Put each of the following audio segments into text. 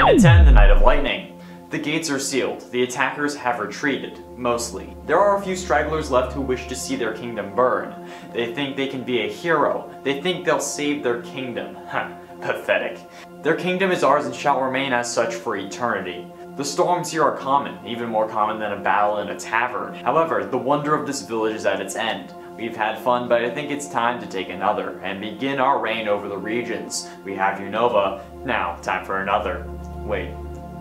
And 10, the Night of Lightning. The gates are sealed. The attackers have retreated, mostly. There are a few stragglers left who wish to see their kingdom burn. They think they can be a hero. They think they'll save their kingdom. Pathetic. Their kingdom is ours and shall remain as such for eternity. The storms here are common, even more common than a battle in a tavern. However, the wonder of this village is at its end. We've had fun, but I think it's time to take another, and begin our reign over the regions. We have Unova, now time for another. Wait,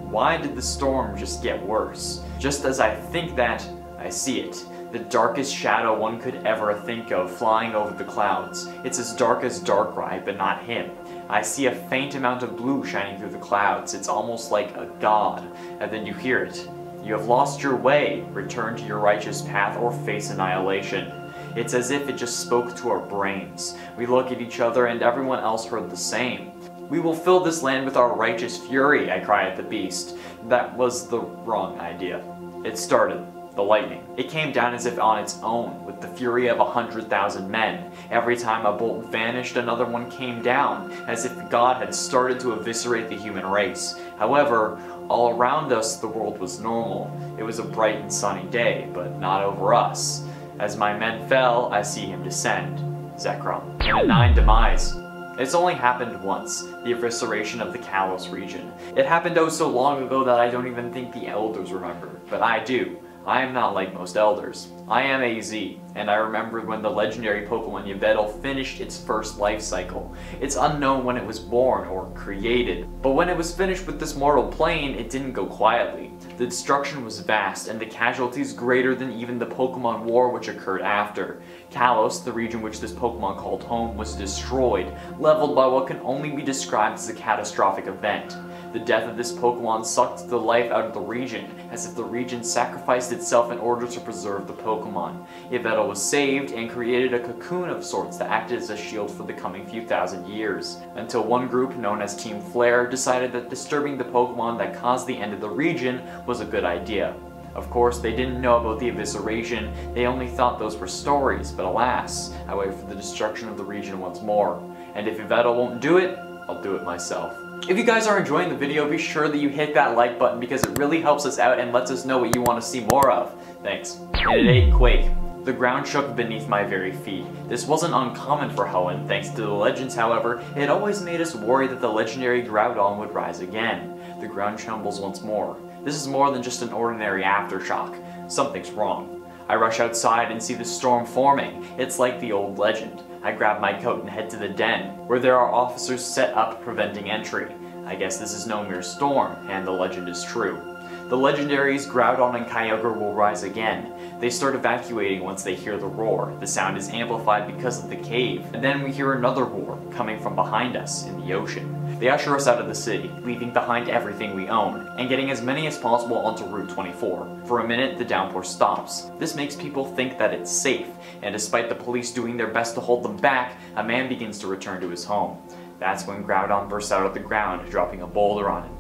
why did the storm just get worse? Just as I think that, I see it. The darkest shadow one could ever think of flying over the clouds. It's as dark as Darkrai, but not him. I see a faint amount of blue shining through the clouds. It's almost like a god. And then you hear it. You have lost your way. Return to your righteous path or face annihilation. It's as if it just spoke to our brains. We look at each other and everyone else heard the same. We will fill this land with our righteous fury, I cry at the beast. That was the wrong idea. It started. The lightning. It came down as if on its own, with the fury of 100,000 men. Every time a bolt vanished, another one came down, as if God had started to eviscerate the human race. However, all around us, the world was normal. It was a bright and sunny day, but not over us. As my men fell, I see him descend. Zekrom. And a 9 demise. It's only happened once, the evisceration of the Kalos region. It happened oh so long ago that I don't even think the elders remember, but I do. I am not like most elders. I am AZ, and I remember when the legendary Pokemon Yveltal finished its first life cycle. It's unknown when it was born or created, but when it was finished with this mortal plane, it didn't go quietly. The destruction was vast, and the casualties greater than even the Pokemon War which occurred after. Kalos, the region which this Pokemon called home, was destroyed, leveled by what can only be described as a catastrophic event. The death of this Pokemon sucked the life out of the region, as if the region sacrificed itself in order to preserve the Pokemon. Yveltal was saved and created a cocoon of sorts that acted as a shield for the coming few thousand years, until one group, known as Team Flare, decided that disturbing the Pokemon that caused the end of the region was a good idea. Of course, they didn't know about the evisceration, they only thought those were stories, but alas, I wait for the destruction of the region once more. And if Yveltal won't do it, I'll do it myself. If you guys are enjoying the video, be sure that you hit that like button because it really helps us out and lets us know what you want to see more of. Thanks. And at 8, Quake. The ground shook beneath my very feet. This wasn't uncommon for Hoenn. Thanks to the legends, however, it always made us worry that the legendary Groudon would rise again. The ground trembles once more. This is more than just an ordinary aftershock. Something's wrong. I rush outside and see the storm forming. It's like the old legend. I grab my coat and head to the den, where there are officers set up preventing entry. I guess this is no mere storm, and the legend is true. The legendaries Groudon and Kyogre will rise again. They start evacuating once they hear the roar. The sound is amplified because of the cave, and then we hear another roar coming from behind us in the ocean. They usher us out of the city, leaving behind everything we own, and getting as many as possible onto Route 24. For a minute, the downpour stops. This makes people think that it's safe, and despite the police doing their best to hold them back, a man begins to return to his home. That's when Groudon bursts out of the ground, dropping a boulder on him.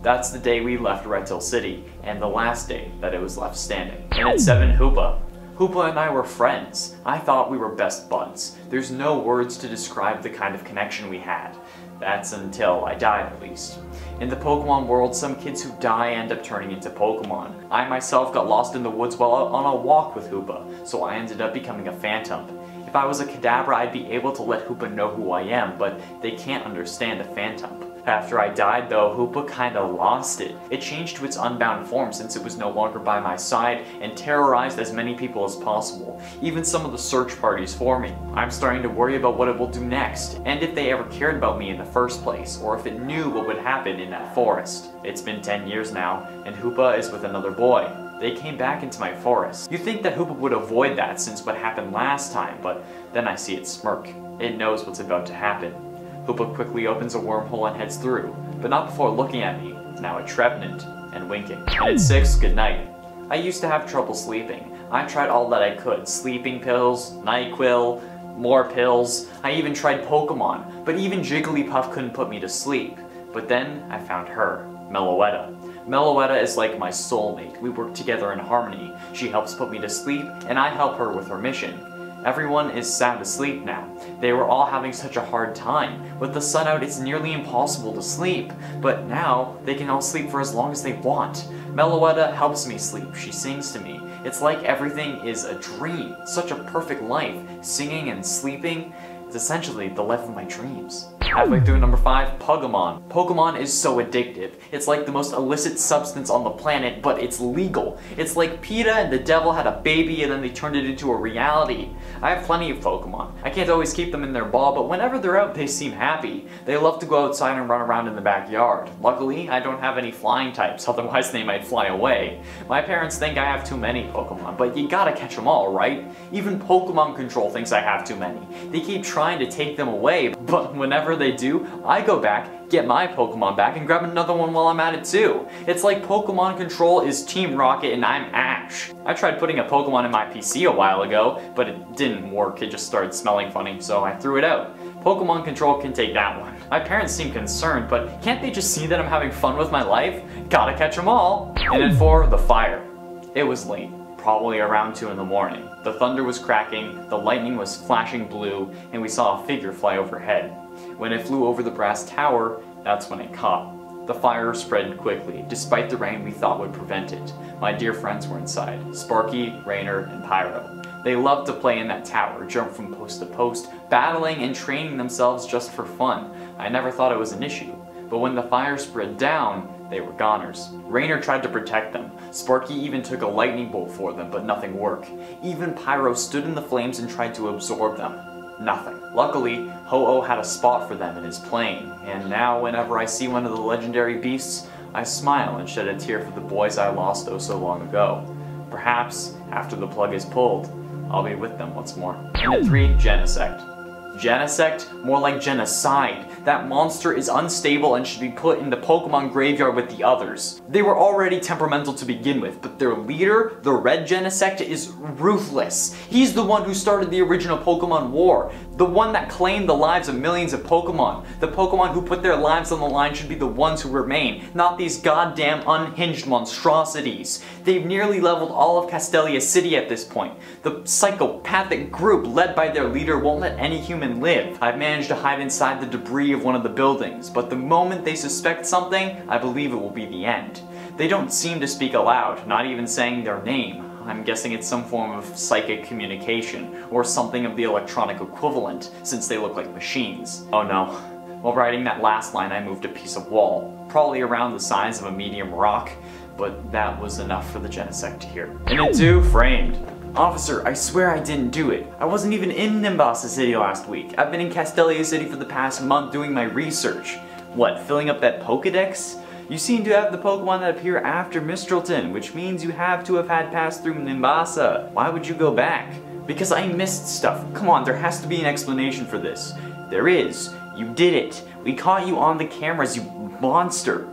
That's the day we left Red Hill City, and the last day that it was left standing. And at 7, Hoopa. Hoopa and I were friends. I thought we were best buds. There's no words to describe the kind of connection we had. That's until I died, at least. In the Pokemon world, some kids who die end up turning into Pokemon. I myself got lost in the woods while out on a walk with Hoopa, so I ended up becoming a Phantom. If I was a Kadabra, I'd be able to let Hoopa know who I am, but they can't understand a Phantom. After I died though, Hoopa kinda lost it. It changed to its unbound form since it was no longer by my side and terrorized as many people as possible, even some of the search parties for me. I'm starting to worry about what it will do next, and if they ever cared about me in the first place, or if it knew what would happen in that forest. It's been 10 years now, and Hoopa is with another boy. They came back into my forest. You'd think that Hoopa would avoid that since what happened last time, but then I see it smirk. It knows what's about to happen. Hoopa quickly opens a wormhole and heads through, but not before looking at me, now a Trevenant, and winking. And at 6, goodnight. I used to have trouble sleeping. I tried all that I could, sleeping pills, NyQuil, more pills. I even tried Pokemon, but even Jigglypuff couldn't put me to sleep. But then I found her, Meloetta. Meloetta is like my soulmate. We work together in harmony. She helps put me to sleep, and I help her with her mission. Everyone is sound asleep now. They were all having such a hard time. With the sun out, it's nearly impossible to sleep. But now, they can all sleep for as long as they want. Meloetta helps me sleep. She sings to me. It's like everything is a dream. Such a perfect life. Singing and sleeping is essentially the life of my dreams. Halfway through number 5, Pokemon. Pokemon is so addictive. It's like the most illicit substance on the planet, but it's legal. It's like PETA and the devil had a baby and then they turned it into a reality. I have plenty of Pokemon. I can't always keep them in their ball, but whenever they're out, they seem happy. They love to go outside and run around in the backyard. Luckily, I don't have any flying types, otherwise they might fly away. My parents think I have too many Pokemon, but you gotta catch them all, right? Even Pokemon Control thinks I have too many. They keep trying to take them away, but whenever they do, I go back, get my Pokemon back, and grab another one while I'm at it too. It's like Pokemon Control is Team Rocket and I'm Ash. I tried putting a Pokemon in my PC a while ago, but it didn't work. It just started smelling funny, so I threw it out. Pokemon Control can take that one. My parents seem concerned, but can't they just see that I'm having fun with my life? Gotta catch them all. And then for the fire. It was late. Probably around 2 in the morning. The thunder was cracking, the lightning was flashing blue, and we saw a figure fly overhead. When it flew over the brass tower, that's when it caught. The fire spread quickly, despite the rain we thought would prevent it. My dear friends were inside, Sparky, Rainer, and Pyro. They loved to play in that tower, jump from post to post, battling and training themselves just for fun. I never thought it was an issue. But when the fire spread down, they were goners. Rainer tried to protect them. Sparky even took a lightning bolt for them, but nothing worked. Even Pyro stood in the flames and tried to absorb them. Nothing. Luckily, Ho-Oh had a spot for them in his plane, and now whenever I see one of the legendary beasts, I smile and shed a tear for the boys I lost oh so long ago. Perhaps, after the plug is pulled, I'll be with them once more. And at 3, Genesect. Genesect? More like genocide. That monster is unstable and should be put in the Pokemon graveyard with the others. They were already temperamental to begin with, but their leader, the Red Genesect, is ruthless. He's the one who started the original Pokemon War. The one that claimed the lives of millions of Pokemon. The Pokemon who put their lives on the line should be the ones who remain, not these goddamn unhinged monstrosities. They've nearly leveled all of Castelia City at this point. The psychopathic group led by their leader won't let any human live. I've managed to hide inside the debris of one of the buildings, but the moment they suspect something, I believe it will be the end. They don't seem to speak aloud, not even saying their name. I'm guessing it's some form of psychic communication, or something of the electronic equivalent, since they look like machines. Oh no. While writing that last line, I moved a piece of wall, probably around the size of a medium rock, but that was enough for the Genesect to hear. And at 2, Framed. Officer, I swear I didn't do it. I wasn't even in Nimbasa City last week. I've been in Castelia City for the past month doing my research. What, filling up that Pokedex? You seem to have the Pokemon that appear after Mistralton, which means you have to have had passed through Nimbasa. Why would you go back? Because I missed stuff. Come on, there has to be an explanation for this. There is. You did it. We caught you on the cameras, you monster.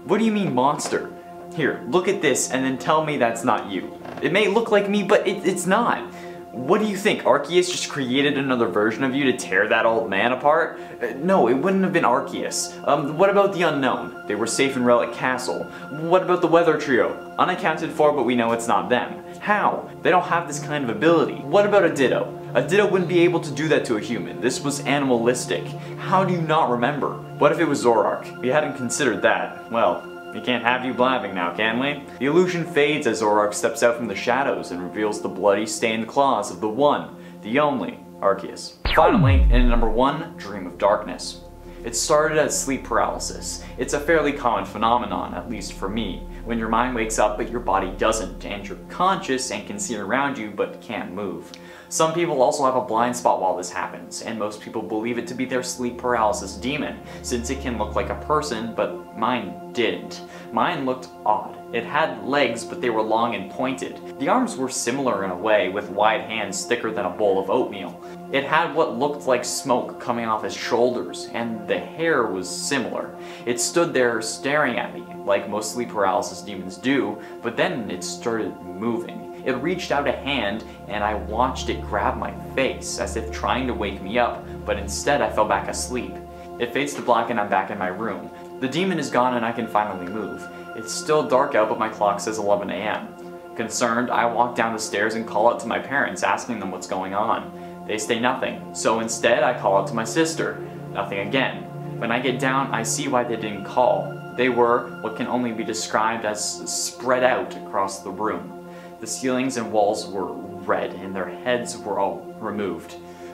What do you mean, monster? Here, look at this and then tell me that's not you. It may look like me, but it's not. What do you think? Arceus just created another version of you to tear that old man apart? No, it wouldn't have been Arceus. What about the unknown? They were safe in Relic Castle. What about the Weather Trio? Unaccounted for, but we know it's not them. How? They don't have this kind of ability. What about a Ditto? A Ditto wouldn't be able to do that to a human. This was animalistic. How do you not remember? What if it was Zoroark? We hadn't considered that. Well, we can't have you blabbing now, can we? The illusion fades as Zoroark steps out from the shadows and reveals the bloody stained claws of the one, the only, Arceus. Finally, in number 1, Dream of Darkness. It started as sleep paralysis. It's a fairly common phenomenon, at least for me, when your mind wakes up but your body doesn't, and you're conscious and can see around you but can't move. Some people also have a blind spot while this happens, and most people believe it to be their sleep paralysis demon, since it can look like a person, but mine didn't. Mine looked odd. It had legs, but they were long and pointed. The arms were similar in a way, with wide hands thicker than a bowl of oatmeal. It had what looked like smoke coming off its shoulders, and the hair was similar. It stood there staring at me, like most sleep paralysis demons do, but then it started moving. It reached out a hand, and I watched it grab my face, as if trying to wake me up, but instead I fell back asleep. It fades to black and I'm back in my room. The demon is gone and I can finally move. It's still dark out, but my clock says 11 AM. Concerned, I walk down the stairs and call out to my parents, asking them what's going on. They say nothing, so instead I call out to my sister. Nothing again. When I get down, I see why they didn't call. They were what can only be described as spread out across the room. The ceilings and walls were red and their heads were all removed.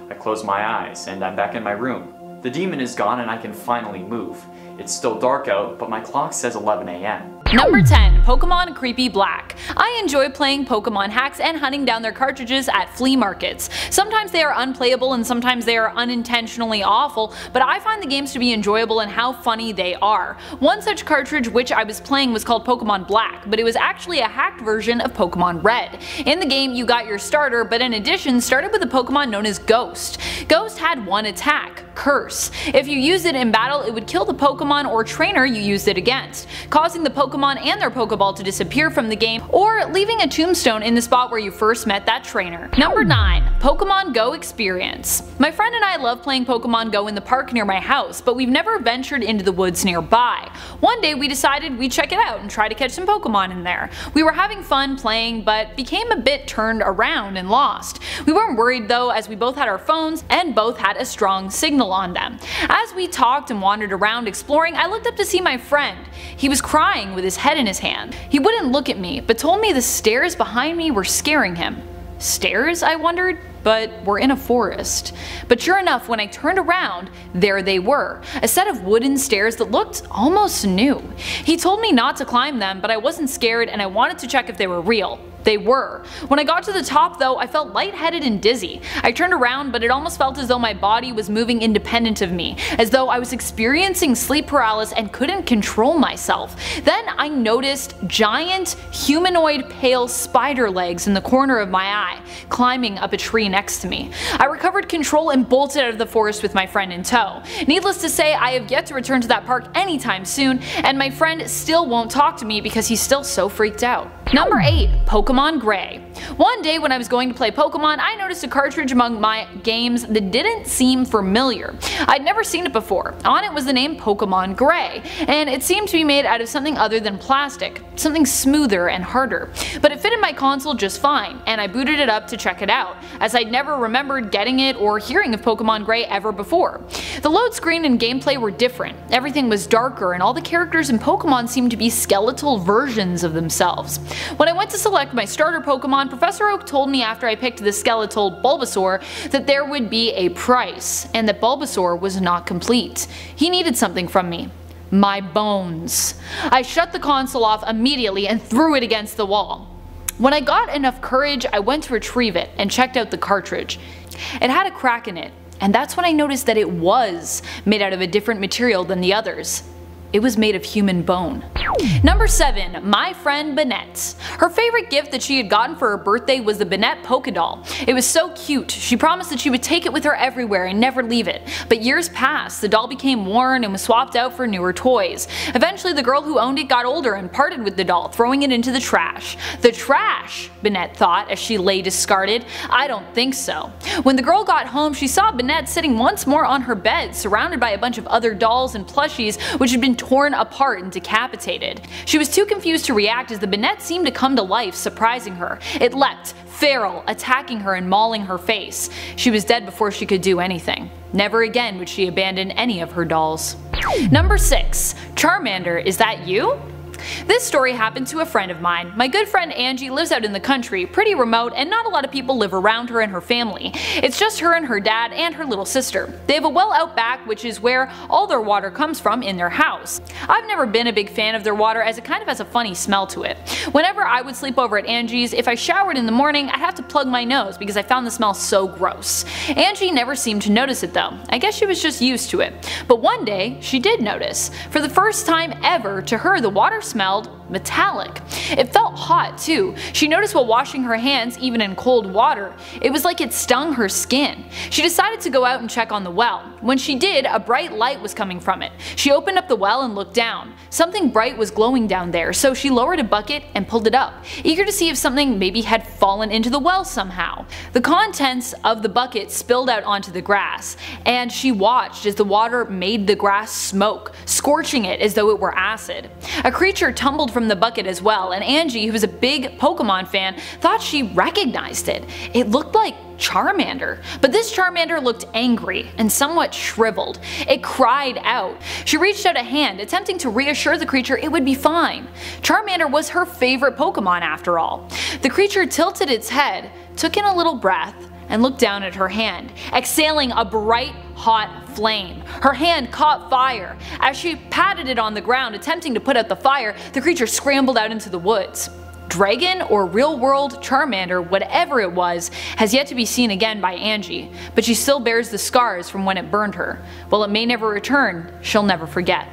I close my eyes and I'm back in my room. The demon is gone and I can finally move. It's still dark out, but my clock says 11 a.m. Number 10. Pokemon Creepy Black. I enjoy playing Pokemon hacks and hunting down their cartridges at flea markets. Sometimes they are unplayable and sometimes they are unintentionally awful, but I find the games to be enjoyable and how funny they are. One such cartridge which I was playing was called Pokemon Black, but it was actually a hacked version of Pokemon Red. In the game you got your starter, but in addition started with a Pokemon known as Ghost. Ghost had one attack, Curse. If you used it in battle, it would kill the Pokemon or trainer you used it against, causing the Pokemon and their Pokeball to disappear from the game, or leaving a tombstone in the spot where you first met that trainer. Number 9. Pokemon Go Experience. My friend and I love playing Pokemon Go in the park near my house, but we've never ventured into the woods nearby. One day we decided we'd check it out and try to catch some Pokemon in there. We were having fun playing, but became a bit turned around and lost. We weren't worried though, as we both had our phones and both had a strong signal on them. As we talked and wandered around exploring, I looked up to see my friend. He was crying with his head in his hand. He wouldn't look at me, but told me the stairs behind me were scaring him. Stairs, I wondered, but we're in a forest. But sure enough, when I turned around, there they were, a set of wooden stairs that looked almost new. He told me not to climb them, but I wasn't scared and I wanted to check if they were real. They were. When I got to the top though, I felt lightheaded and dizzy. I turned around, but it almost felt as though my body was moving independent of me, as though I was experiencing sleep paralysis and couldn't control myself. Then I noticed giant, humanoid pale spider legs in the corner of my eye, climbing up a tree next to me. I recovered control and bolted out of the forest with my friend in tow. Needless to say, I have yet to return to that park anytime soon, and my friend still won't talk to me because he's still so freaked out. Number 8. Pokemon Gray. One day when I was going to play Pokemon, I noticed a cartridge among my games that didn't seem familiar. I'd never seen it before. On it was the name Pokemon Gray, and it seemed to be made out of something other than plastic, something smoother and harder. But it fit in my console just fine, and I booted it up to check it out, as I'd never remembered getting it or hearing of Pokemon Gray ever before. The load screen and gameplay were different. Everything was darker, and all the characters in Pokemon seemed to be skeletal versions of themselves. When I went to select my starter Pokemon, Professor Oak told me after I picked the skeletal Bulbasaur that there would be a price, and that Bulbasaur was not complete. He needed something from me. My bones. I shut the console off immediately and threw it against the wall. When I got enough courage, I went to retrieve it and checked out the cartridge. It had a crack in it, and that's when I noticed that it was made out of a different material than the others. It was made of human bone. Number 7. My friend Banette. Her favorite gift that she had gotten for her birthday was the Banette Poké Doll. It was so cute. She promised that she would take it with her everywhere and never leave it. But years passed, the doll became worn and was swapped out for newer toys. Eventually the girl who owned it got older and parted with the doll, throwing it into the trash. The trash, Banette thought as she lay discarded. I don't think so. When the girl got home, she saw Banette sitting once more on her bed, surrounded by a bunch of other dolls and plushies which had been torn apart and decapitated. She was too confused to react as the Banette seemed to come to life, surprising her. It leapt, feral, attacking her and mauling her face. She was dead before she could do anything. Never again would she abandon any of her dolls. Number 6. Charmander, is that you? This story happened to a friend of mine. My good friend Angie lives out in the country, pretty remote, and not a lot of people live around her and her family. It's just her and her dad and her little sister. They have a well out back, which is where all their water comes from in their house. I've never been a big fan of their water as it kind of has a funny smell to it. Whenever I would sleep over at Angie's, if I showered in the morning, I'd have to plug my nose because I found the smell so gross. Angie never seemed to notice it though. I guess she was just used to it. But one day, she did notice. For the first time ever, to her the water smelled metallic. It felt hot too. She noticed while washing her hands, even in cold water, it was like it stung her skin. She decided to go out and check on the well. When she did, a bright light was coming from it. She opened up the well and looked down. Something bright was glowing down there, so she lowered a bucket and pulled it up, eager to see if something maybe had fallen into the well somehow. The contents of the bucket spilled out onto the grass, and she watched as the water made the grass smoke, scorching it as though it were acid. A creature tumbled from the bucket as well, and Angie, who was a big Pokemon fan, thought she recognized it. It looked like Charmander, but this Charmander looked angry and somewhat shriveled. It cried out. She reached out a hand, attempting to reassure the creature it would be fine. Charmander was her favorite Pokemon after all. The creature tilted its head, took in a little breath, and looked down at her hand, exhaling a bright, hot flame. Her hand caught fire. As she patted it on the ground, attempting to put out the fire, the creature scrambled out into the woods. Dragon or real-world Charmander, whatever it was, has yet to be seen again by Angie, but she still bears the scars from when it burned her. While it may never return, she'll never forget.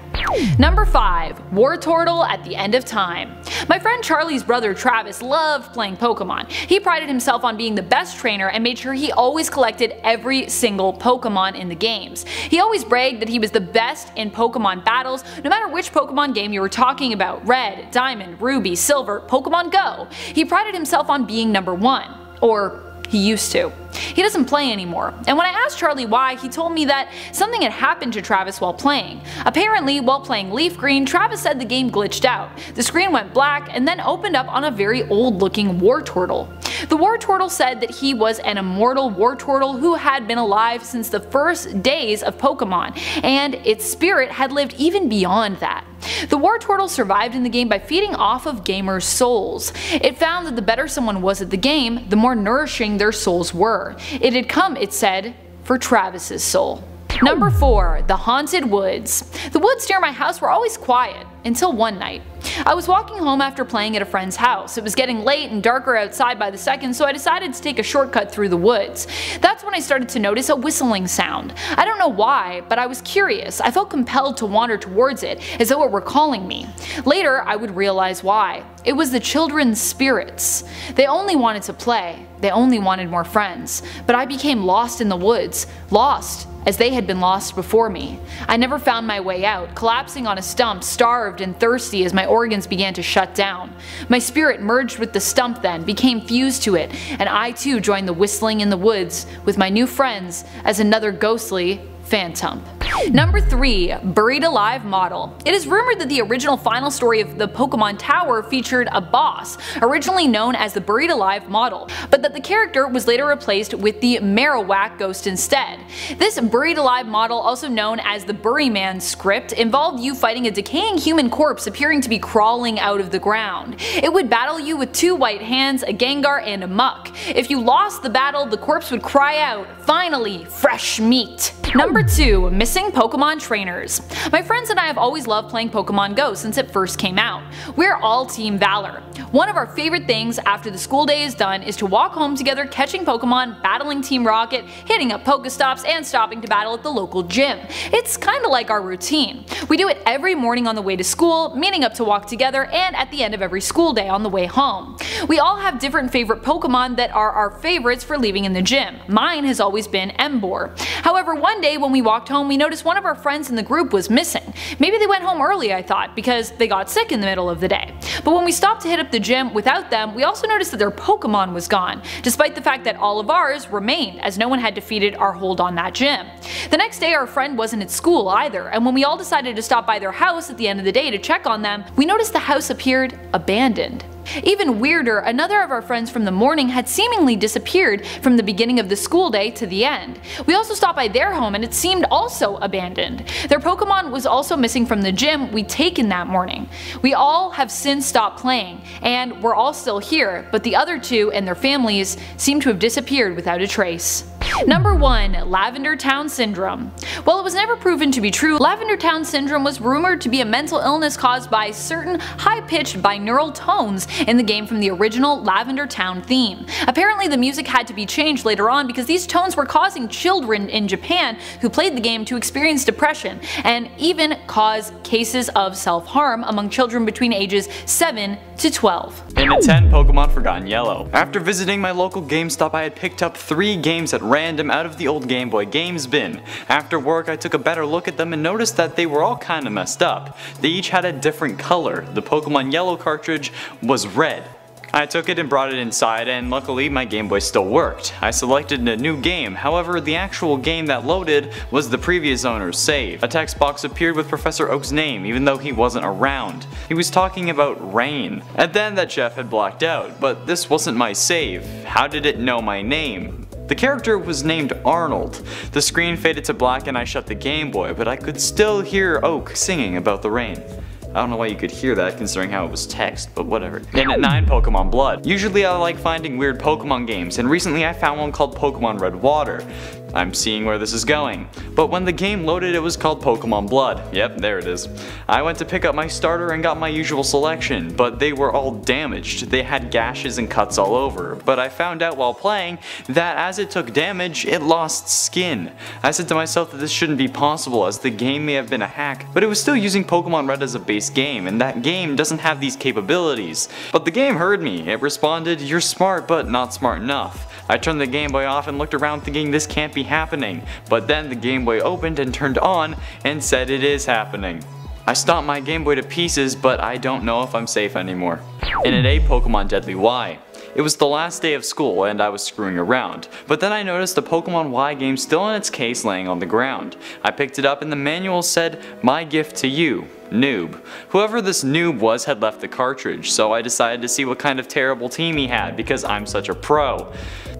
Number 5. Wartortle at the End of Time. My friend Charlie's brother Travis loved playing Pokemon. He prided himself on being the best trainer and made sure he always collected every single Pokemon in the games. He always bragged that he was the best in Pokemon battles, no matter which Pokemon game you were talking about: Red, Diamond, Ruby, Silver, Pokemon Go. He prided himself on being number 1. Or he used to. He doesn't play anymore, and when I asked Charlie why, he told me that something had happened to Travis while playing. Apparently, while playing Leaf Green, Travis said the game glitched out. The screen went black and then opened up on a very old looking Wartortle. The Wartortle said that he was an immortal Wartortle who had been alive since the first days of Pokemon, and its spirit had lived even beyond that. The Wartortle survived in the game by feeding off of gamers' souls. It found that the better someone was at the game, the more nourishing their souls were. It had come, it said, for Travis's soul. Number 4. The Haunted Woods. The woods near my house were always quiet, until one night. I was walking home after playing at a friend's house. It was getting late and darker outside by the second, so I decided to take a shortcut through the woods. That's when I started to notice a whistling sound. I don't know why, but I was curious. I felt compelled to wander towards it, as though it were calling me. Later, I would realize why. It was the children's spirits. They only wanted to play. They only wanted more friends. But I became lost in the woods. Lost, as they had been lost before me. I never found my way out, collapsing on a stump, starved and thirsty as my organs began to shut down. My spirit merged with the stump then, became fused to it, and I too joined the whistling in the woods with my new friends as another ghostly phantom. Number 3. Buried Alive Model. It is rumored that the original final story of the Pokemon Tower featured a boss, originally known as the Buried Alive Model, but that the character was later replaced with the Marowak ghost instead. This Buried Alive Model, also known as the Buryman script, involved you fighting a decaying human corpse appearing to be crawling out of the ground. It would battle you with 2 white hands, a Gengar, and a Muck. If you lost the battle, the corpse would cry out, "Finally, fresh meat!" Number 2. Missing Pokemon Trainers. My friends and I have always loved playing Pokemon Go since it first came out. We're all Team Valor. One of our favorite things after the school day is done is to walk home together catching Pokemon, battling Team Rocket, hitting up Pokestops, and stopping to battle at the local gym. It's kinda like our routine. We do it every morning on the way to school, meeting up to walk together, and at the end of every school day on the way home. We all have different favorite Pokemon that are our favorites for leaving in the gym. Mine has always been Emboar. However, one day when we walked home, we noticed one of our friends in the group was missing. Maybe they went home early, I thought, because they got sick in the middle of the day. But when we stopped to hit up the gym without them, we also noticed that their Pokemon was gone, despite the fact that all of ours remained, as no one had defeated our hold on that gym. The next day our friend wasn't at school either, and when we all decided to stop by their house at the end of the day to check on them, we noticed the house appeared abandoned. Even weirder, another of our friends from the morning had seemingly disappeared from the beginning of the school day to the end. We also stopped by their home and it seemed also abandoned. Their Pokemon was also missing from the gym we'd taken that morning. We all have since stopped playing, and we're all still here, but the other 2 and their families seem to have disappeared without a trace. Number 1. Lavender Town Syndrome. While it was never proven to be true, Lavender Town Syndrome was rumored to be a mental illness caused by certain high-pitched binaural tones in the game from the original Lavender Town theme. Apparently the music had to be changed later on because these tones were causing children in Japan who played the game to experience depression, and even cause cases of self-harm among children between ages 7 to 12. In a 10, Pokemon Forgotten Yellow. After visiting my local GameStop, I had picked up 3 games at random out of the old Game Boy Games bin. After work, I took a better look at them and noticed that they were all kinda messed up. They each had a different color. The Pokemon Yellow cartridge was red. I took it and brought it inside, and luckily my Game Boy still worked. I selected a new game, however the actual game that loaded was the previous owner's save. A text box appeared with Professor Oak's name even though he wasn't around. He was talking about rain. And then that Jeff had blacked out, but this wasn't my save. How did it know my name? The character was named Arnold. The screen faded to black and I shut the Game Boy, but I could still hear Oak singing about the rain. I don't know why you could hear that considering how it was text, but whatever. And at 9, Pokemon Blood. Usually I like finding weird Pokemon games, and recently I found one called Pokemon Red Water. I'm seeing where this is going. But when the game loaded, it was called Pokemon Blood. Yep, there it is. I went to pick up my starter and got my usual selection, but they were all damaged. They had gashes and cuts all over. But I found out while playing that as it took damage, it lost skin. I said to myself that this shouldn't be possible as the game may have been a hack, but it was still using Pokemon Red as a base game, and that game doesn't have these capabilities. But the game heard me. It responded, "You're smart, but not smart enough." I turned the Game Boy off and looked around thinking this can't be happening, but then the Game Boy opened and turned on and said it is happening. I stomped my Game Boy to pieces, but I don't know if I'm safe anymore. And at 8, Pokemon Deadly Y. It was the last day of school and I was screwing around, but then I noticed the Pokemon Y game still in its case laying on the ground. I picked it up and the manual said, "My gift to you, noob." Whoever this noob was had left the cartridge, so I decided to see what kind of terrible team he had because I'm such a pro.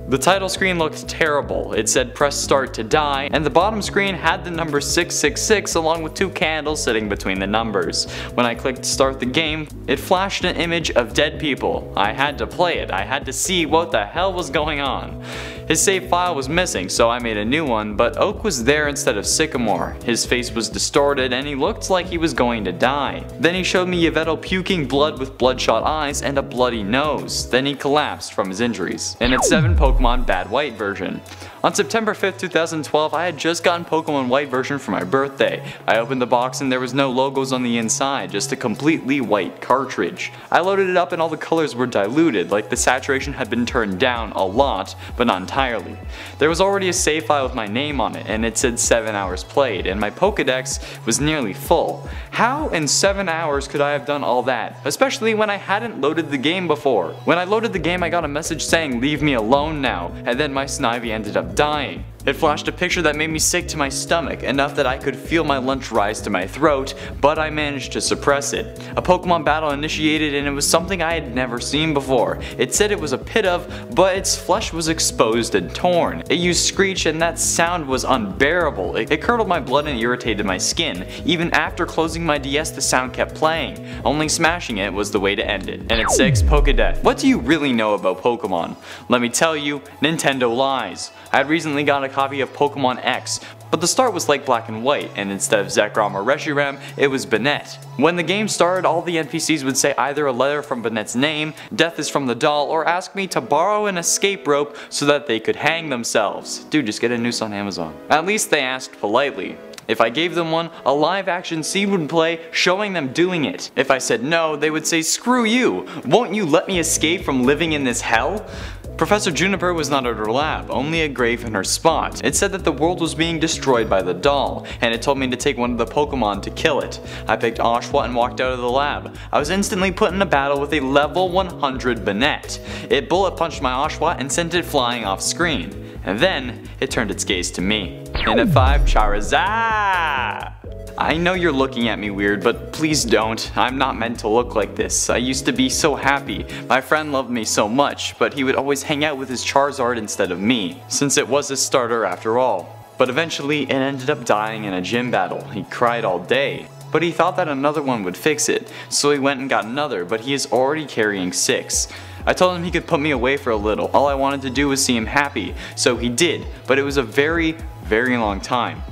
The title screen looked terrible. It said press start to die, and the bottom screen had the number 666 along with 2 candles sitting between the numbers. When I clicked start the game, it flashed an image of dead people. I had to play it. I had to see what the hell was going on. His save file was missing, so I made a new one, but Oak was there instead of Sycamore. His face was distorted and he looked like he was going to die. Then he showed me Yveltal puking blood with bloodshot eyes and a bloody nose. Then he collapsed from his injuries. And at 7, Pokemon Bad White version. On September 5th, 2012, I had just gotten Pokemon White version for my birthday. I opened the box and there was no logos on the inside, just a completely white cartridge. I loaded it up and all the colors were diluted, like the saturation had been turned down a lot, but not entirely. There was already a save file with my name on it, and it said 7 hours played, and my Pokedex was nearly full. How in 7 hours could I have done all that, especially when I hadn't loaded the game before? When I loaded the game, I got a message saying leave me alone now, and then my Snivy ended up dying. It flashed a picture that made me sick to my stomach, enough that I could feel my lunch rise to my throat, but I managed to suppress it. A Pokemon battle initiated and it was something I had never seen before. It said it was a Pidove, but its flesh was exposed and torn. It used Screech and that sound was unbearable. It curdled my blood and irritated my skin. Even after closing my DS the sound kept playing. Only smashing it was the way to end it. And at 6, Pokedeath. What do you really know about Pokemon? Let me tell you, Nintendo lies. I had recently gotten a copy of Pokemon X, but the start was like black and white, and instead of Zekrom or Reshiram, it was Banette. When the game started, all the NPCs would say either a letter from Banette's name, death is from the doll, or ask me to borrow an escape rope so that they could hang themselves. Dude, just get a noose on Amazon. At least they asked politely. If I gave them one, a live action scene would play showing them doing it. If I said no, they would say screw you, won't you let me escape from living in this hell? Professor Juniper was not at her lab, only a grave in her spot. It said that the world was being destroyed by the doll, and it told me to take one of the Pokemon to kill it. I picked Oshawott and walked out of the lab. I was instantly put in a battle with a level 100 Banette. It bullet punched my Oshawott and sent it flying off screen. And then, it turned its gaze to me. And at 5, Charizard! I know you're looking at me weird, but please don't. I'm not meant to look like this. I used to be so happy. My friend loved me so much, but he would always hang out with his Charizard instead of me, since it was his starter after all. But eventually, it ended up dying in a gym battle. He cried all day. But he thought that another one would fix it, so he went and got another, but he is already carrying 6. I told him he could put me away for a little. All I wanted to do was see him happy, so he did, but it was a very, very long time.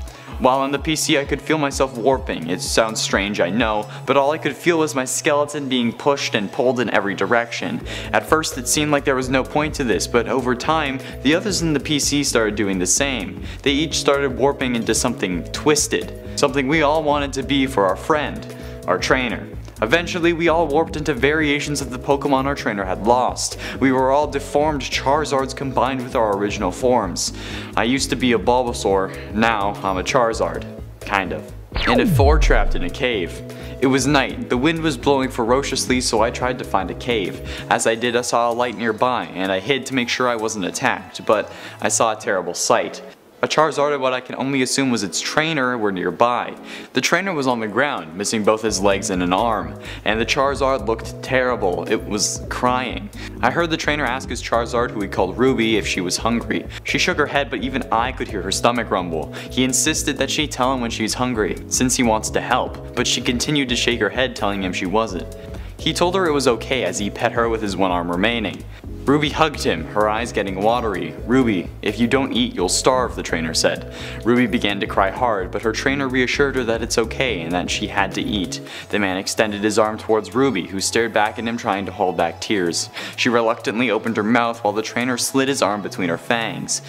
While on the PC I could feel myself warping. It sounds strange, I know, but all I could feel was my skeleton being pushed and pulled in every direction. At first it seemed like there was no point to this, but over time, the others in the PC started doing the same. They each started warping into something twisted. Something we all wanted to be for our friend, our trainer. Eventually, we all warped into variations of the Pokemon our trainer had lost. We were all deformed Charizards combined with our original forms. I used to be a Bulbasaur, now I'm a Charizard. Kind of. And at 4, trapped in a cave. It was night. The wind was blowing ferociously, so I tried to find a cave. As I did, I saw a light nearby, and I hid to make sure I wasn't attacked, but I saw a terrible sight. A Charizard and what I can only assume was its trainer were nearby. The trainer was on the ground, missing both his legs and an arm, and the Charizard looked terrible. It was crying. I heard the trainer ask his Charizard, who he called Ruby, if she was hungry. She shook her head, but even I could hear her stomach rumble. He insisted that she tell him when she's hungry, since he wants to help, but she continued to shake her head, telling him she wasn't. He told her it was okay as he pet her with his one arm remaining. Ruby hugged him, her eyes getting watery. "Ruby, if you don't eat, you'll starve," the trainer said. Ruby began to cry hard, but her trainer reassured her that it's okay and that she had to eat. The man extended his arm towards Ruby, who stared back at him trying to hold back tears. She reluctantly opened her mouth while the trainer slid his arm between her fangs.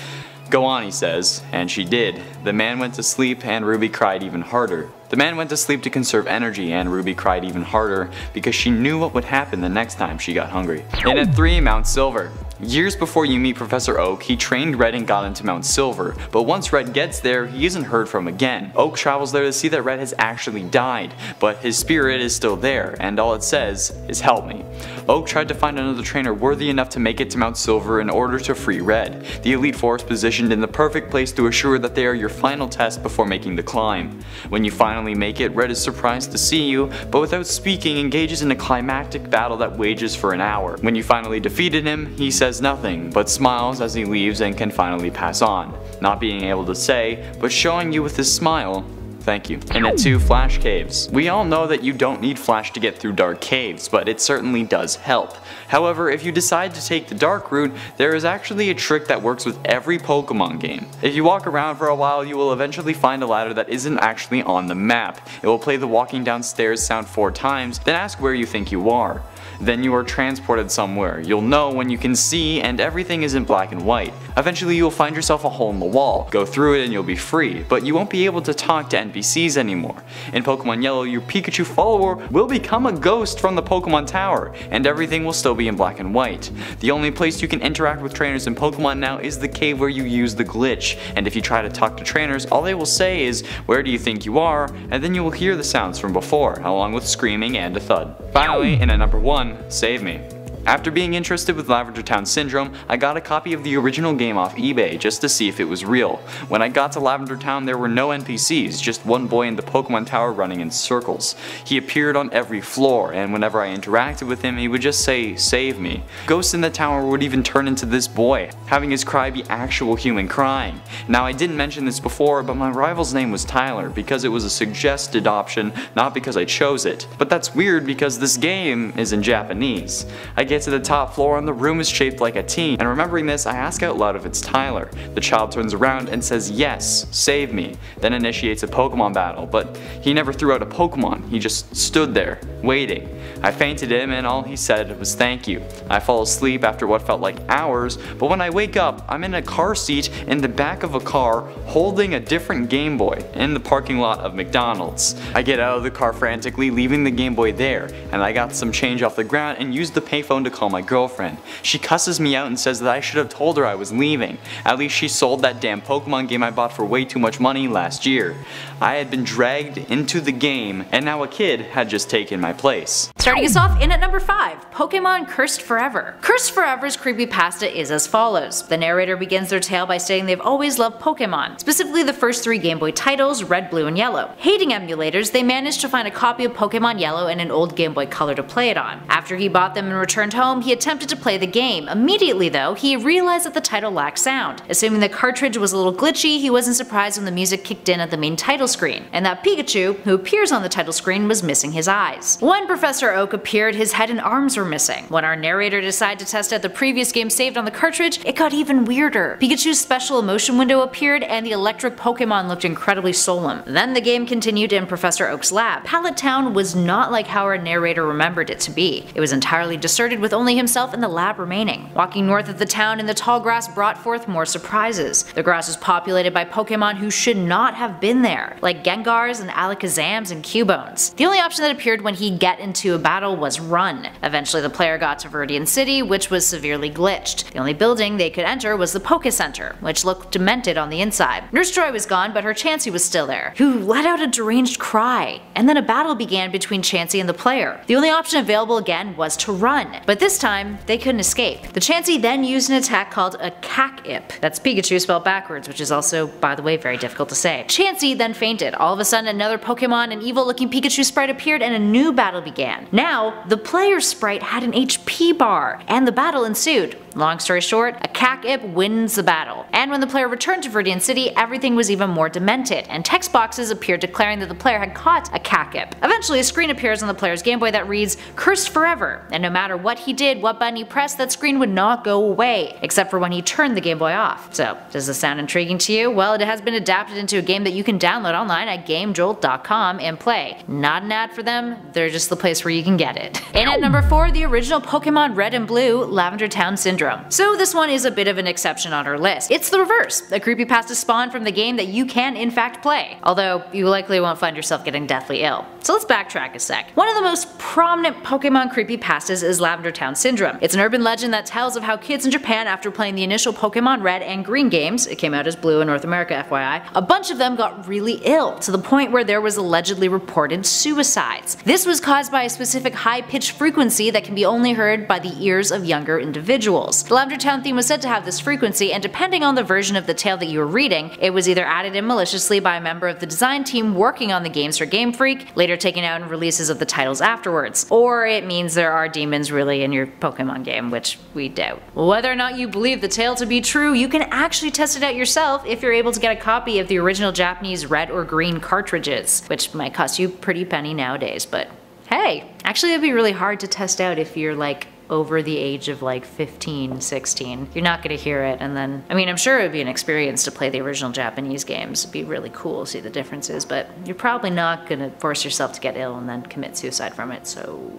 "Go on," he says, and she did. The man went to sleep and Ruby cried even harder. The man went to sleep to conserve energy, and Ruby cried even harder because she knew what would happen the next time she got hungry. And at 3, Mount Silver. Years before you meet Professor Oak, he trained Red and got into Mount Silver, but once Red gets there, he isn't heard from again. Oak travels there to see that Red has actually died, but his spirit is still there, and all it says is "help me." Oak tried to find another trainer worthy enough to make it to Mount Silver in order to free Red. The Elite Four is positioned in the perfect place to assure that they are your final test before making the climb. When you finally make it, Red is surprised to see you, but without speaking engages in a climactic battle that wages for an hour. When you finally defeated him, he says nothing, but smiles as he leaves and can finally pass on, not being able to say, but showing you with his smile, "Thank you." And at 2, Flash Caves. We all know that you don't need Flash to get through dark caves, but it certainly does help. However, if you decide to take the dark route, there is actually a trick that works with every Pokemon game. If you walk around for a while, you will eventually find a ladder that isn't actually on the map. It will play the walking downstairs sound 4 times, then ask where you think you are. Then you are transported somewhere. You'll know when you can see, and everything is in black and white. Eventually you'll find yourself a hole in the wall. Go through it and you'll be free, but you won't be able to talk to NPCs anymore. In Pokemon Yellow, your Pikachu follower will become a ghost from the Pokemon Tower, and everything will still be in black and white. The only place you can interact with trainers in Pokemon now is the cave where you use the glitch, and if you try to talk to trainers, all they will say is, "Where do you think you are?" and then you will hear the sounds from before, along with screaming and a thud. Finally, in at number 1, Save Me. After being interested with Lavender Town Syndrome, I got a copy of the original game off eBay just to see if it was real. When I got to Lavender Town, there were no NPCs, just one boy in the Pokemon Tower running in circles. He appeared on every floor, and whenever I interacted with him, he would just say, "Save me." Ghosts in the tower would even turn into this boy, having his cry be actual human crying. Now, I didn't mention this before, but my rival's name was Tyler because it was a suggested option, not because I chose it. But that's weird because this game is in Japanese. I get to the top floor and the room is shaped like a T, and remembering this, I ask out loud if it's Tyler. The child turns around and says yes, save me, then initiates a Pokemon battle, but he never threw out a Pokemon, he just stood there, waiting. I fainted him and all he said was thank you. I fall asleep after what felt like hours, but when I wake up, I'm in a car seat in the back of a car holding a different Game Boy in the parking lot of McDonald's. I get out of the car frantically, leaving the Game Boy there, and I got some change off the ground and used the payphone to call my girlfriend. She cusses me out and says that I should have told her I was leaving. At least she sold that damn Pokemon game I bought for way too much money last year. I had been dragged into the game, and now a kid had just taken my place. Starting us off in at number 5, Pokemon Cursed Forever. Cursed Forever's creepypasta is as follows. The narrator begins their tale by stating they've always loved Pokemon, specifically the first 3 Game Boy titles, Red, Blue, and Yellow. Hating emulators, they managed to find a copy of Pokemon Yellow and an old Game Boy Color to play it on. After he bought them and returned home, he attempted to play the game. Immediately though, he realized that the title lacked sound. Assuming the cartridge was a little glitchy, he wasn't surprised when the music kicked in at the main title screen, and that Pikachu, who appears on the title screen, was missing his eyes. When Professor Oak appeared, his head and arms were missing. When our narrator decided to test out the previous game saved on the cartridge, it got even weirder. Pikachu's special emotion window appeared and the electric Pokemon looked incredibly solemn. Then the game continued in Professor Oak's lab. Pallet Town was not like how our narrator remembered it to be. It was entirely deserted with only himself in the lab remaining. Walking north of the town in the tall grass brought forth more surprises. The grass was populated by Pokemon who should not have been there, like Gengars and Alakazams and Cubones. The only option that appeared when he get into into a battle was run. Eventually the player got to Viridian City, which was severely glitched. The only building they could enter was the Poke Center, which looked demented on the inside. Nurse Joy was gone, but her Chansey was still there, who let out a deranged cry, and then a battle began between Chansey and the player. The only option available again was to run, but this time they couldn't escape. The Chansey then used an attack called a QUAKE. That's Pikachu spelled backwards, which is also, by the way, very difficult to say. Chansey then fainted. All of a sudden another Pokemon, an evil looking Pikachu sprite appeared and a new battle began. Now, the player's sprite had an HP bar, and the battle ensued. Long story short, a QUAKE wins the battle. And when the player returned to Viridian City, everything was even more demented, and text boxes appeared declaring that the player had caught a QUAKE. Eventually a screen appears on the player's Game Boy that reads, "Cursed forever," and no matter what he did, what button he pressed, that screen would not go away, except for when he turned the Game Boy off. So, does this sound intriguing to you? Well, it has been adapted into a game that you can download online at GameJolt.com and play. Not an ad for them, they're just the place where you can get it. And at number 4, the original Pokemon Red and Blue, Lavender Town Syndrome. So this one is a bit of an exception on our list. It's the reverse, a creepypasta spawned from the game that you can in fact play, although you likely won't find yourself getting deathly ill. So let's backtrack a sec. One of the most prominent Pokemon creepypastas is Lavender Town Syndrome. It's an urban legend that tells of how kids in Japan, after playing the initial Pokemon Red and Green games, it came out as Blue in North America FYI, a bunch of them got really ill, to the point where there was allegedly reported suicides. This was caused by a specific high-pitched frequency that can be only heard by the ears of younger individuals. The Lavender Town theme was said to have this frequency, and depending on the version of the tale that you were reading, it was either added in maliciously by a member of the design team working on the games for Game Freak, later taken out in releases of the titles afterwards, or it means there are demons really in your Pokemon game, which we doubt. Whether or not you believe the tale to be true, you can actually test it out yourself if you're able to get a copy of the original Japanese red or green cartridges, which might cost you a pretty penny nowadays, but hey, actually it'd be really hard to test out if you're like over the age of like 15, 16. You're not gonna hear it, and then, I mean, I'm sure it would be an experience to play the original Japanese games. It'd be really cool to see the differences, but you're probably not gonna force yourself to get ill and then commit suicide from it, so...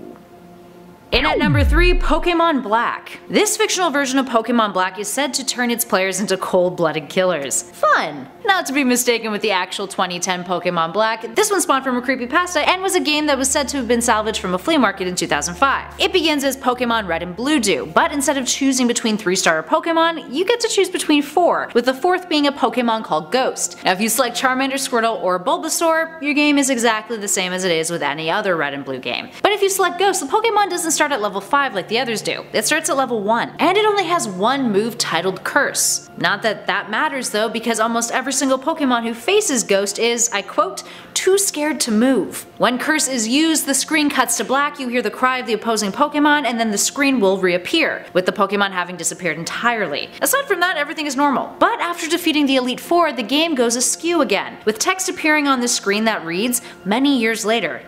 And at number 3, Pokemon Black. This fictional version of Pokemon Black is said to turn its players into cold-blooded killers. Fun! Not to be mistaken with the actual 2010 Pokemon Black, this one spawned from a creepypasta and was a game that was said to have been salvaged from a flea market in 2005. It begins as Pokemon Red and Blue do, but instead of choosing between 3-starter Pokemon, you get to choose between 4, with the 4th being a Pokemon called Ghost. Now if you select Charmander, Squirtle, or Bulbasaur, your game is exactly the same as it is with any other Red and Blue game. But if you select Ghost, the Pokemon doesn't start at level 5 like the others do. It starts at level 1, and it only has one move titled Curse. Not that that matters though, because almost every single Pokemon who faces Ghost is, I quote, too scared to move. When Curse is used, the screen cuts to black, you hear the cry of the opposing Pokemon, and then the screen will reappear, with the Pokemon having disappeared entirely. Aside from that, everything is normal. But after defeating the Elite Four, the game goes askew again, with text appearing on the screen that reads, "Many years later, ...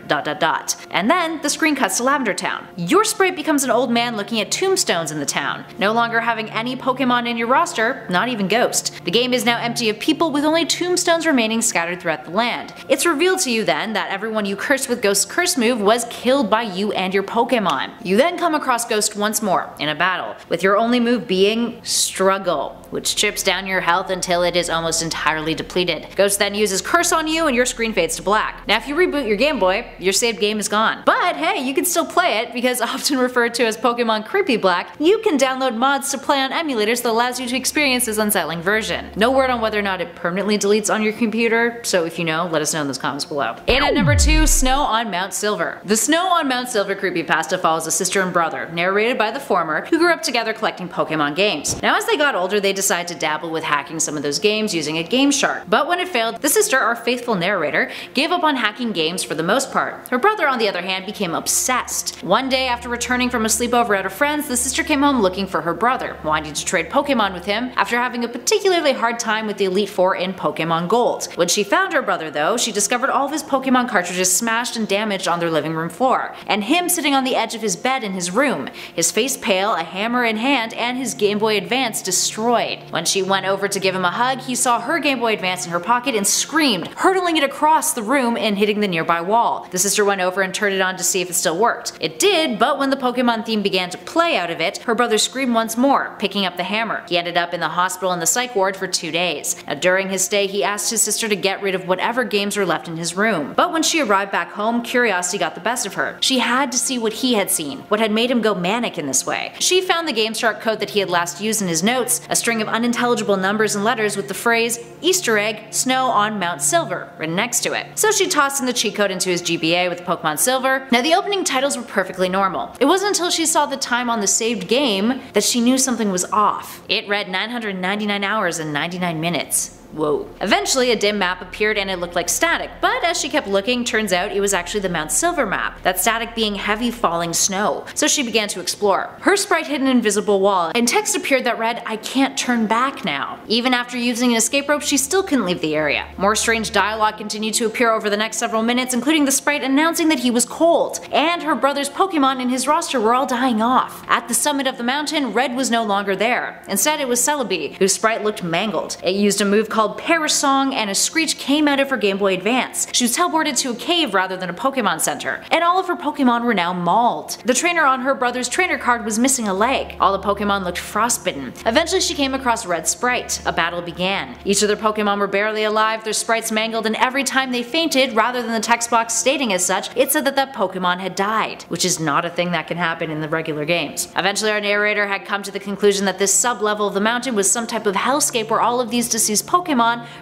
And then the screen cuts to Lavender Town. Your sprite becomes an old man looking at tombstones in the town, no longer having any Pokemon in your roster, not even Ghost. The game is now empty of people, with only tombstones remaining scattered throughout the land. It's revealed to you then that everyone you cursed with Ghost's curse move was killed by you and your Pokemon. You then come across Ghost once more, in a battle, with your only move being Struggle, which chips down your health until it is almost entirely depleted. Ghost then uses Curse on you and your screen fades to black. Now if you reboot your Game Boy, your saved game is gone. But hey, you can still play it, because often referred to as Pokemon Creepy Black, you can download mods to play on emulators that allows you to experience this unsettling version. No word on whether or not it permanently deletes on your computer, so if you know, let us know in those comments below. And at number 2, Snow on Mount Silver. The Snow on Mount Silver creepypasta follows a sister and brother, narrated by the former, who grew up together collecting Pokemon games. Now as they got older, they decided to dabble with hacking some of those games using a Game Shark. But when it failed, the sister, our faithful narrator, gave up on hacking games for the most part. Her brother, on the other hand, became obsessed. One day after returning from a sleepover at a friend's, the sister came home looking for her brother, wanting to trade Pokemon with him after having a particularly hard time with the Elite Four in Pokemon Gold. When she found her brother though, she discovered all of his Pokemon cartridges smashed and damaged on their living room floor, and him sitting on the edge of his bed in his room, his face pale, a hammer in hand, and his Game Boy Advance destroyed. played. When she went over to give him a hug, he saw her Game Boy Advance in her pocket and screamed, hurtling it across the room and hitting the nearby wall. The sister went over and turned it on to see if it still worked. It did, but when the Pokemon theme began to play out of it, her brother screamed once more, picking up the hammer. He ended up in the hospital in the psych ward for 2 days. Now, during his stay, he asked his sister to get rid of whatever games were left in his room. But when she arrived back home, curiosity got the best of her. She had to see what he had seen, what had made him go manic in this way. She found the GameShark code that he had last used in his notes, a string of unintelligible numbers and letters with the phrase, Easter egg, snow on Mount Silver, written next to it. So she tossed in the cheat code into his GBA with Pokemon Silver. Now, the opening titles were perfectly normal. It wasn't until she saw the time on the saved game that she knew something was off. It read 999 hours and 99 minutes. Whoa. Eventually, a dim map appeared and it looked like static, but as she kept looking, turns out it was actually the Mount Silver map, that static being heavy falling snow. So she began to explore. Her sprite hit an invisible wall, and text appeared that read, I can't turn back now. Even after using an escape rope, she still couldn't leave the area. More strange dialogue continued to appear over the next several minutes, including the sprite announcing that he was cold, and her brother's Pokemon in his roster were all dying off. At the summit of the mountain, Red was no longer there. Instead, it was Celebi, whose sprite looked mangled. It used a move called Perish Song, and a screech came out of her Game Boy Advance. She was teleported to a cave rather than a Pokemon Center, and all of her Pokemon were now mauled. The trainer on her brother's trainer card was missing a leg. All the Pokemon looked frostbitten. Eventually she came across Red's sprite. A battle began. Each of their Pokemon were barely alive, their sprites mangled, and every time they fainted, rather than the text box stating as such, it said that that Pokemon had died, which is not a thing that can happen in the regular games. Eventually our narrator had come to the conclusion that this sub-level of the mountain was some type of hellscape where all of these deceased Pokemon,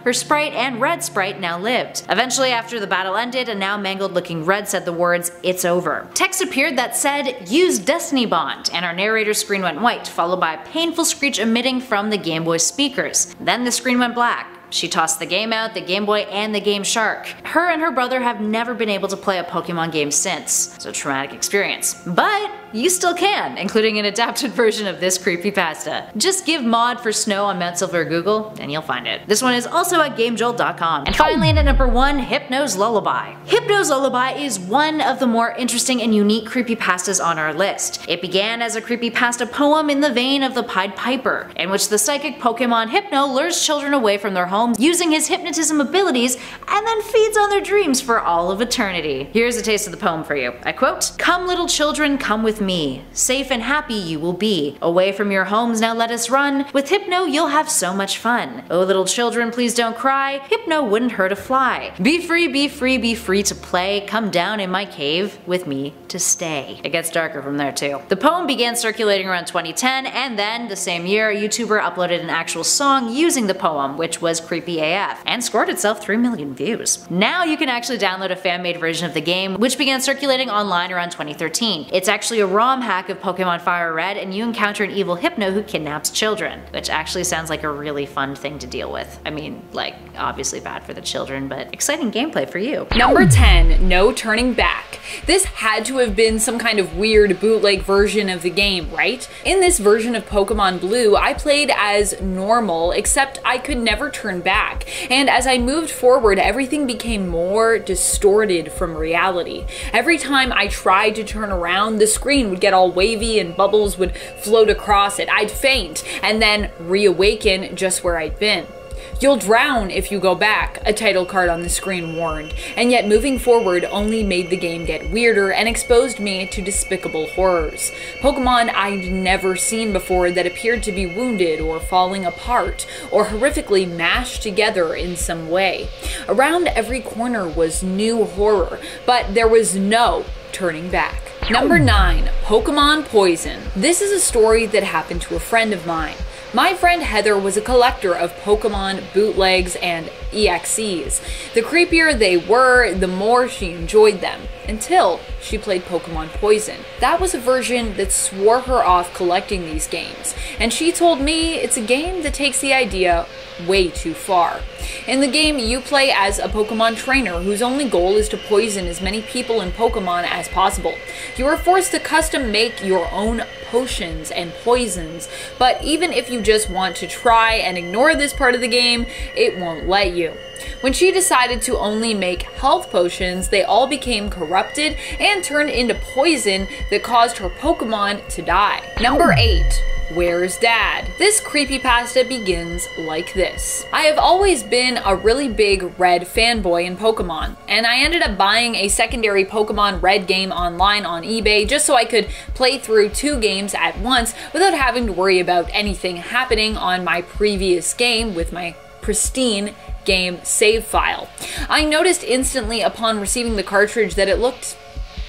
her sprite and Red sprite, now lived. Eventually, after the battle ended, a now mangled looking Red said the words, "It's over." Text appeared that said, "Use Destiny Bond," and our narrator's screen went white, followed by a painful screech emitting from the Game Boy speakers. Then the screen went black. She tossed the game out, the Game Boy, and the GameShark. Her and her brother have never been able to play a Pokemon game since. It's a traumatic experience. But you still can, including an adapted version of this creepypasta. Just give mod for snow on Mount Silver Google, and you'll find it. This one is also at GameJolt.com. And finally, at number 1, HYPNO'S Lullaby. HYPNO'S Lullaby is one of the more interesting and unique creepypastas on our list. It began as a creepypasta poem in the vein of the Pied Piper, in which the psychic Pokemon Hypno lures children away from their homes using his hypnotism abilities and then feeds on their dreams for all of eternity. Here's a taste of the poem for you. I quote, "Come little children, come with me. Safe and happy you will be. Away from your homes now let us run. With Hypno you'll have so much fun. Oh little children please don't cry. Hypno wouldn't hurt a fly. Be free, be free, be free to play. Come down in my cave with me to stay." It gets darker from there too. The poem began circulating around 2010, and then the same year a YouTuber uploaded an actual song using the poem, which was creepy AF, and scored itself 3 million views. Now you can actually download a fan-made version of the game, which began circulating online around 2013. It's actually a ROM hack of Pokemon Fire Red, and you encounter an evil Hypno who kidnaps children, which actually sounds like a really fun thing to deal with. I mean, like, obviously bad for the children, but exciting gameplay for you. Number 10, No Turning Back. This had to have been some kind of weird bootleg version of the game, right? In this version of Pokemon Blue, I played as normal, except I could never turn back, and as I moved forward, everything became more distorted from reality. Every time I tried to turn around, the screen would get all wavy and bubbles would float across it. I'd faint, and then reawaken just where I'd been. "You'll drown if you go back," a title card on the screen warned, and yet moving forward only made the game get weirder and exposed me to despicable horrors. Pokemon I'd never seen before that appeared to be wounded or falling apart, or horrifically mashed together in some way. Around every corner was new horror, but there was no turning back. Number 9, Pokemon Poison. This is a story that happened to a friend of mine. My friend Heather was a collector of Pokemon bootlegs and EXEs. The creepier they were, the more she enjoyed them, until she played Pokemon Poison. That was a version that swore her off collecting these games, and she told me it's a game that takes the idea way too far. In the game, you play as a Pokemon trainer whose only goal is to poison as many people in Pokemon as possible. You are forced to custom make your own potions and poisons, but even if you just want to try and ignore this part of the game, it won't let you. When she decided to only make health potions, they all became corrupted and turned into poison that caused her Pokemon to die. Number 8. Where's Dad? This creepypasta begins like this. I have always been a really big Red fanboy in Pokemon, and I ended up buying a secondary Pokemon Red game online on eBay just so I could play through 2 games at once without having to worry about anything happening on my previous game with my pristine game save file. I noticed instantly upon receiving the cartridge that it looked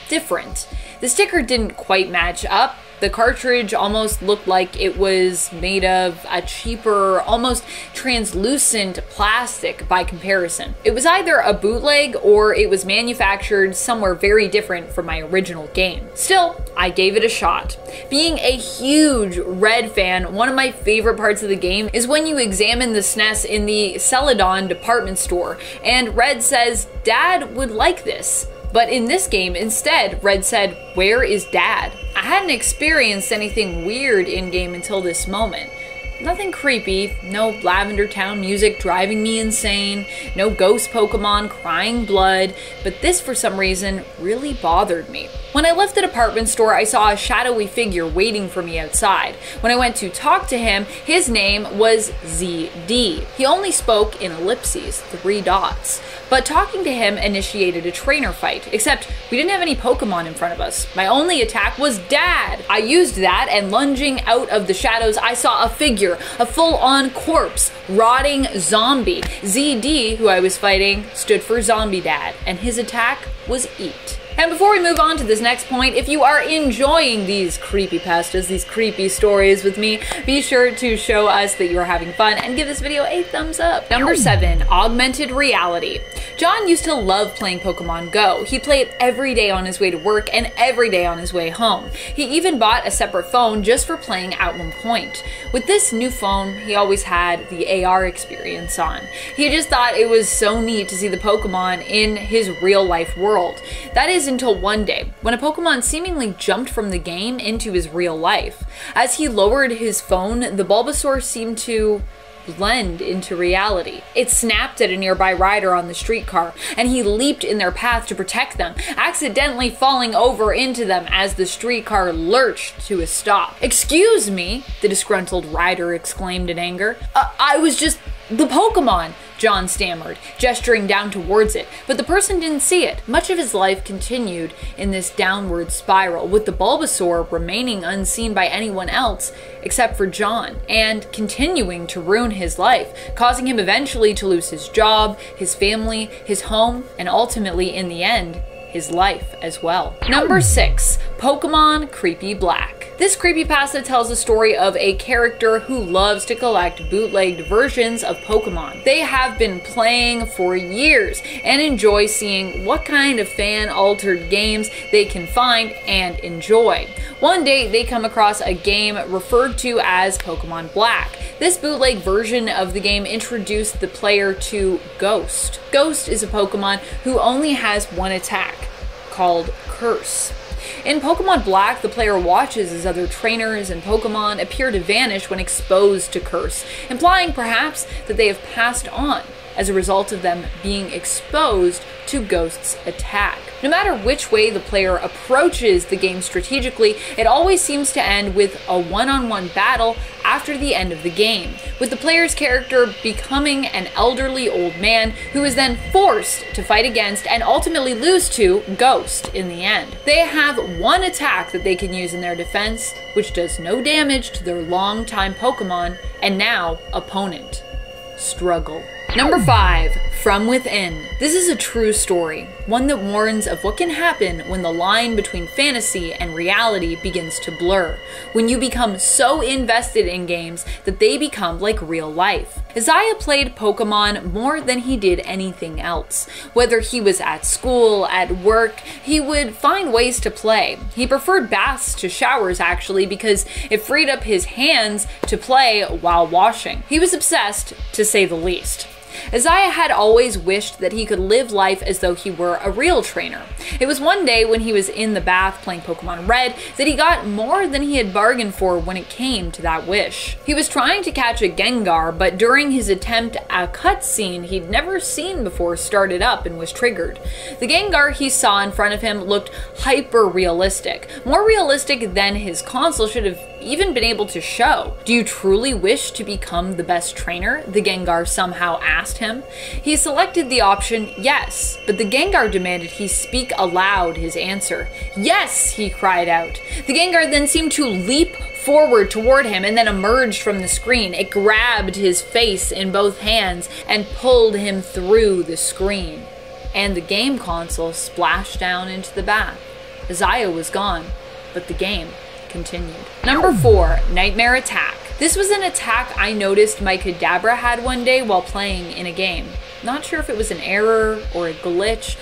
different. The sticker didn't quite match up. The cartridge almost looked like it was made of a cheaper, almost translucent plastic by comparison. It was either a bootleg or it was manufactured somewhere very different from my original game. Still, I gave it a shot. Being a huge Red fan, one of my favorite parts of the game is when you examine the SNES in the Celadon department store, and Red says, "Dad would like this." But in this game, instead, Red said, "Where is Dad?" I hadn't experienced anything weird in-game until this moment. Nothing creepy, no Lavender Town music driving me insane, no ghost Pokemon crying blood, but this for some reason really bothered me. When I left the department store, I saw a shadowy figure waiting for me outside. When I went to talk to him, his name was ZD. He only spoke in ellipses, 3 dots. But talking to him initiated a trainer fight, except we didn't have any Pokemon in front of us. My only attack was Dad! I used that, and lunging out of the shadows, I saw a figure, a full-on corpse, rotting zombie. ZD, who I was fighting, stood for Zombie Dad, and his attack was Eat. And before we move on to this next point, if you are enjoying these creepypastas, these creepy stories with me, be sure to show us that you are having fun and give this video a thumbs up. Number 7, augmented reality. John used to love playing Pokemon Go. He'd play it every day on his way to work and every day on his way home. He even bought a separate phone just for playing at one point. With this new phone, he always had the AR experience on. He just thought it was so neat to see the Pokemon in his real life world. That is until one day, when a Pokemon seemingly jumped from the game into his real life. As he lowered his phone, the Bulbasaur seemed to blend into reality. It snapped at a nearby rider on the streetcar, and he leaped in their path to protect them, accidentally falling over into them as the streetcar lurched to a stop. "Excuse me," the disgruntled rider exclaimed in anger. I was just the Pokemon," John stammered, gesturing down towards it, but the person didn't see it. Much of his life continued in this downward spiral, with the Bulbasaur remaining unseen by anyone else except for John, and continuing to ruin his life, causing him eventually to lose his job, his family, his home, and ultimately, in the end, his life as well. Number 6, Pokemon Creepy Black. This creepypasta tells the story of a character who loves to collect bootlegged versions of Pokemon. They have been playing for years and enjoy seeing what kind of fan-altered games they can find and enjoy. One day, they come across a game referred to as Pokemon Black. This bootleg version of the game introduced the player to Ghost. Ghost is a Pokemon who only has one attack, called Curse. In Pokemon Black, the player watches as other trainers and Pokemon appear to vanish when exposed to Curse, implying perhaps that they have passed on as a result of them being exposed to Ghost's attack. No matter which way the player approaches the game strategically, it always seems to end with a one-on-one battle after the end of the game, with the player's character becoming an elderly old man who is then forced to fight against and ultimately lose to Ghost in the end. They have one attack that they can use in their defense, which does no damage to their longtime Pokemon and now opponent. Struggle. Number 5, From Within. This is a true story, one that warns of what can happen when the line between fantasy and reality begins to blur, when you become so invested in games that they become like real life. Isaiah played Pokemon more than he did anything else. Whether he was at school, at work, he would find ways to play. He preferred baths to showers actually, because it freed up his hands to play while washing. He was obsessed, to say the least. Isaiah had always wished that he could live life as though he were a real trainer. It was one day when he was in the bath playing Pokemon Red that he got more than he had bargained for when it came to that wish. He was trying to catch a Gengar, but during his attempt, a cutscene he'd never seen before started up and was triggered. The Gengar he saw in front of him looked hyper-realistic, more realistic than his console should have even been able to show. "Do you truly wish to become the best trainer?" the Gengar somehow asked him. He selected the option yes, but the Gengar demanded he speak aloud his answer. "Yes!" he cried out. The Gengar then seemed to leap forward toward him and then emerged from the screen. It grabbed his face in both hands and pulled him through the screen. And the game console splashed down into the bath. Isaiah was gone, but the game continued. Number 4, Nightmare Attack. This was an attack I noticed my Kadabra had one day while playing in a game. Not sure if it was an error or a glitch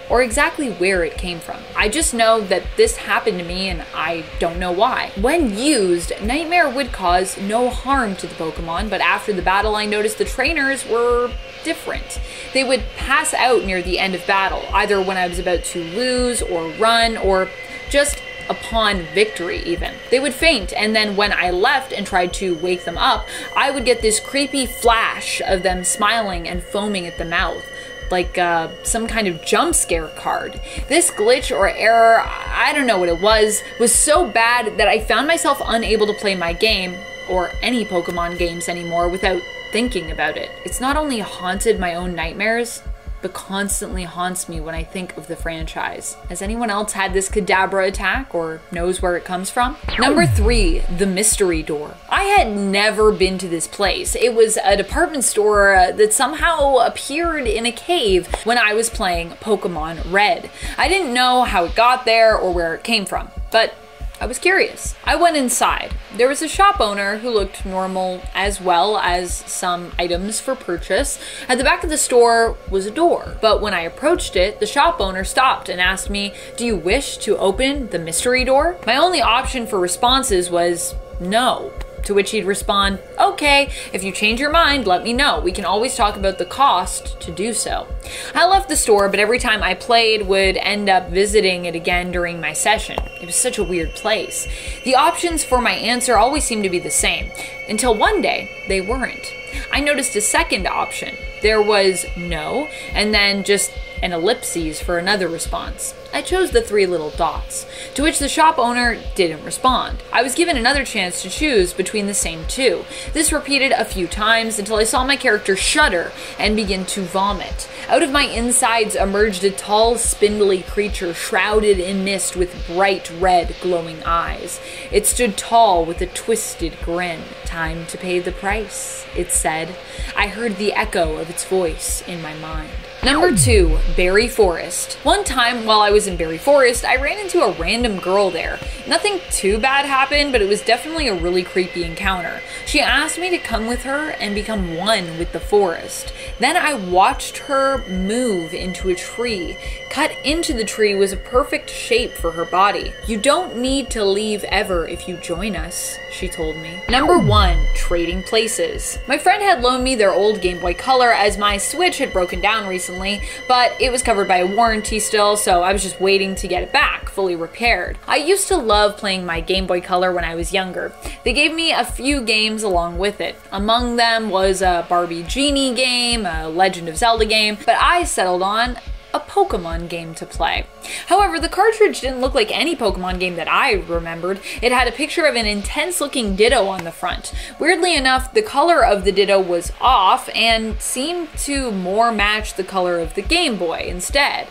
or exactly where it came from. I just know that this happened to me and I don't know why. When used, Nightmare would cause no harm to the Pokemon, but after the battle I noticed the trainers were different. They would pass out near the end of battle, either when I was about to lose or run or just upon victory even. They would faint, and then when I left and tried to wake them up, I would get this creepy flash of them smiling and foaming at the mouth, like some kind of jump scare card. This glitch or error, I don't know what it was so bad that I found myself unable to play my game, or any Pokemon games anymore, without thinking about it. It's not only haunted my own nightmares, but constantly haunts me when I think of the franchise. Has anyone else had this Kadabra attack or knows where it comes from? Number 3, the mystery door. I had never been to this place. It was a department store that somehow appeared in a cave when I was playing Pokemon Red. I didn't know how it got there or where it came from, but I was curious. I went inside. There was a shop owner who looked normal, as well as some items for purchase. At the back of the store was a door, but when I approached it, the shop owner stopped and asked me, "Do you wish to open the mystery door?" My only option for responses was no. To which he'd respond, "Okay, if you change your mind, let me know. We can always talk about the cost to do so." I left the store, but every time I played would end up visiting it again during my session. It was such a weird place. The options for my answer always seemed to be the same, until one day they weren't. I noticed a second option. There was no, and then just an ellipses for another response. I chose the 3 little dots, to which the shop owner didn't respond. I was given another chance to choose between the same 2. This repeated a few times until I saw my character shudder and begin to vomit. Out of my insides emerged a tall, spindly creature shrouded in mist with bright red, glowing eyes. It stood tall with a twisted grin. "Time to pay the price," it said. I heard the echo of its voice in my mind. Number 2, Berry Forest. One time while I was in Berry Forest, I ran into a random girl there. Nothing too bad happened, but it was definitely a really creepy encounter. She asked me to come with her and become one with the forest. Then I watched her move into a tree. Cut into the tree was a perfect shape for her body. "You don't need to leave ever if you join us," she told me. Number 1, Trading Places. My friend had loaned me their old Game Boy Color as my Switch had broken down recently, but it was covered by a warranty still, so I was just waiting to get it back, fully repaired. I used to love playing my Game Boy Color when I was younger. They gave me a few games along with it. Among them was a Barbie Genie game, a Legend of Zelda game, but I settled on a Pokemon game to play. However, the cartridge didn't look like any Pokemon game that I remembered. It had a picture of an intense-looking Ditto on the front. Weirdly enough, the color of the Ditto was off and seemed to more match the color of the Game Boy instead.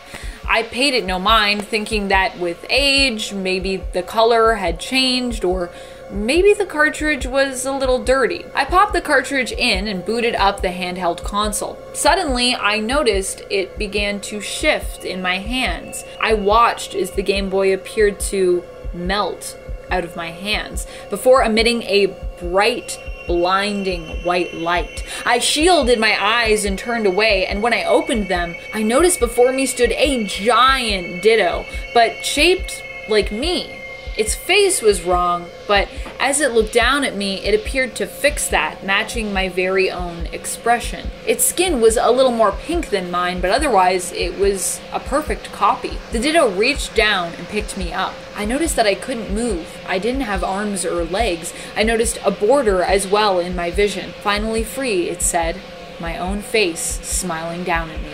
I paid it no mind, thinking that with age, maybe the color had changed, or maybe the cartridge was a little dirty. I popped the cartridge in and booted up the handheld console. Suddenly, I noticed it began to shift in my hands. I watched as the Game Boy appeared to melt out of my hands before emitting a bright, blinding white light. I shielded my eyes and turned away, and when I opened them, I noticed before me stood a giant Ditto, but shaped like me. Its face was wrong, but as it looked down at me, it appeared to fix that, matching my very own expression. Its skin was a little more pink than mine, but otherwise it was a perfect copy. The Ditto reached down and picked me up. I noticed that I couldn't move. I didn't have arms or legs. I noticed a border as well in my vision. Finally free, it said, my own face smiling down at me.